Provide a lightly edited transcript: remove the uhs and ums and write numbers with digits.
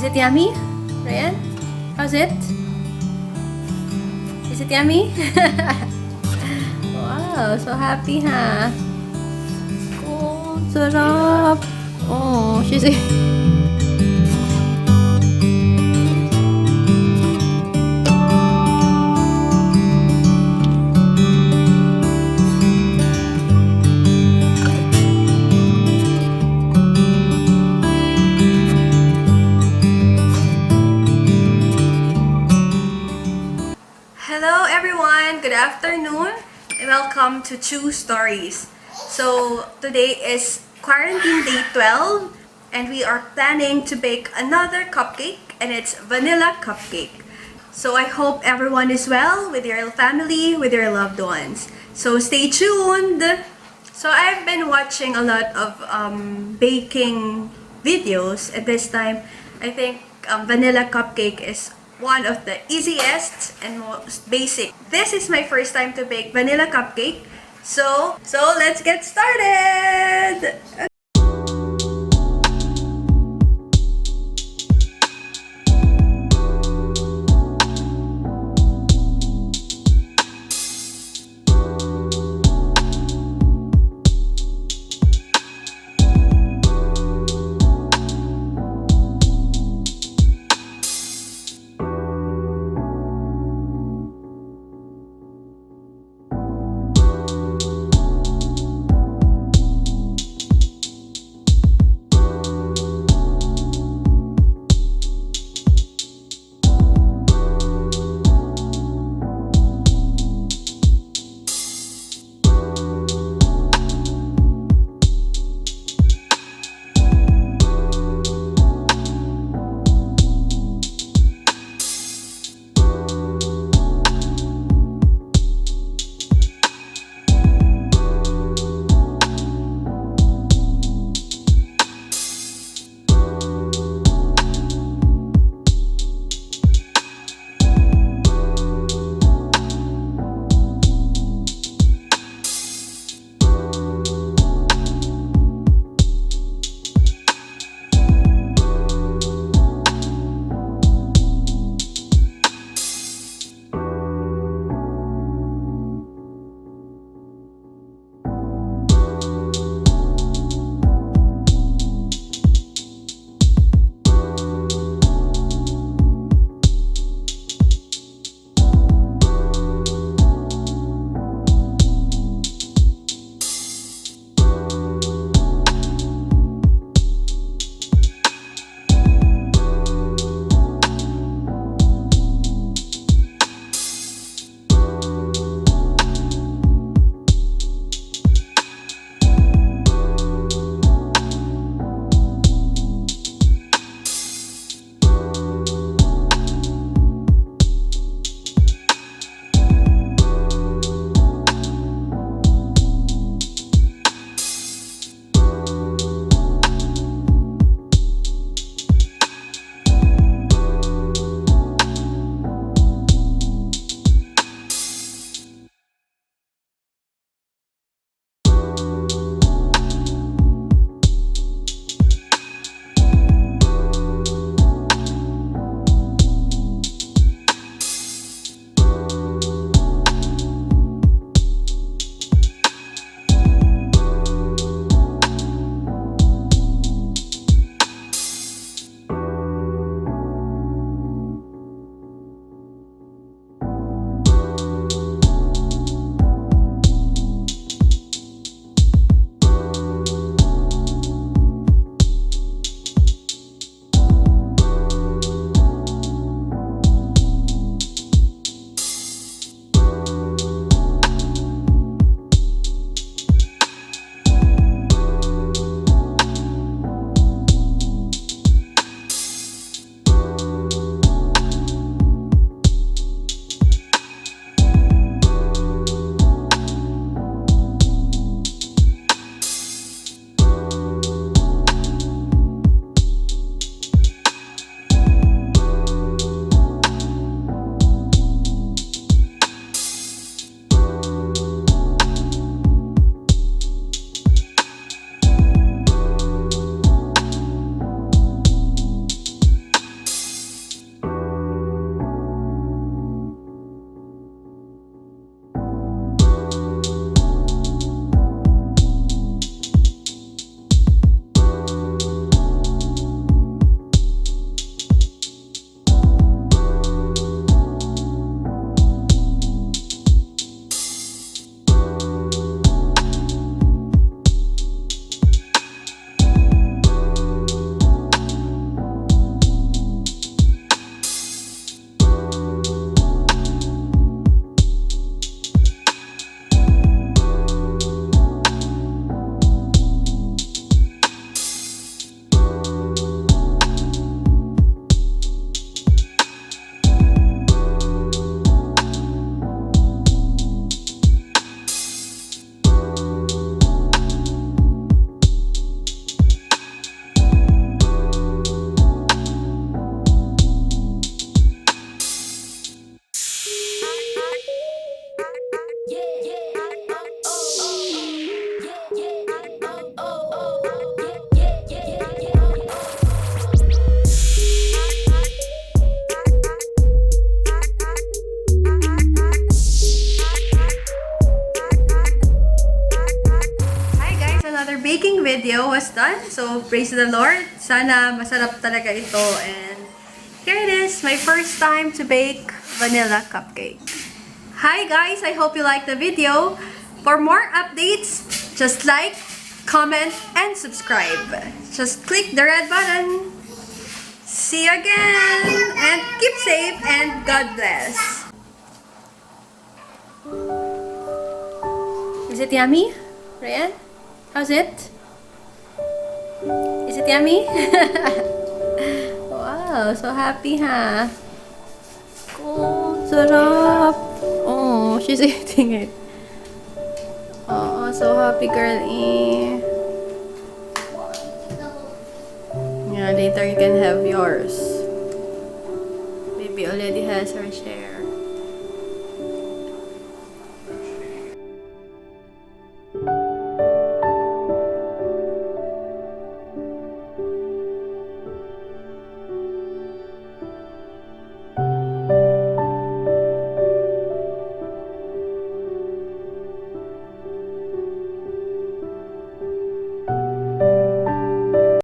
it yummy? Ryan? How's it? Is it yummy? Wow, so happy, huh? Oh, sarap. Oh, she's... Hello everyone, good afternoon, and welcome to Chew Stories. So today is quarantine day 12, and we are planning to bake another cupcake, and it's vanilla cupcake. So I hope everyone is well with your family, with your loved ones. So stay tuned. So I've been watching a lot of baking videos at this time. I think vanilla cupcake is one of the easiest and most basic. This is my first time to bake vanilla cupcake. So let's get started! video was done. So, praise the Lord. Sana masarap talaga ito. And here it is, my first time to bake vanilla cupcake. Hi guys, I hope you liked the video. For more updates, just like, comment, and subscribe. Just click the red button. See you again! And keep safe and God bless. Is it yummy, Ryan? How's it? Is it yummy? Wow, so happy, huh? Oh, sarap. Oh, she's eating it. Oh, so happy, girlie. Yeah, later you can have yours. Baby already has her share.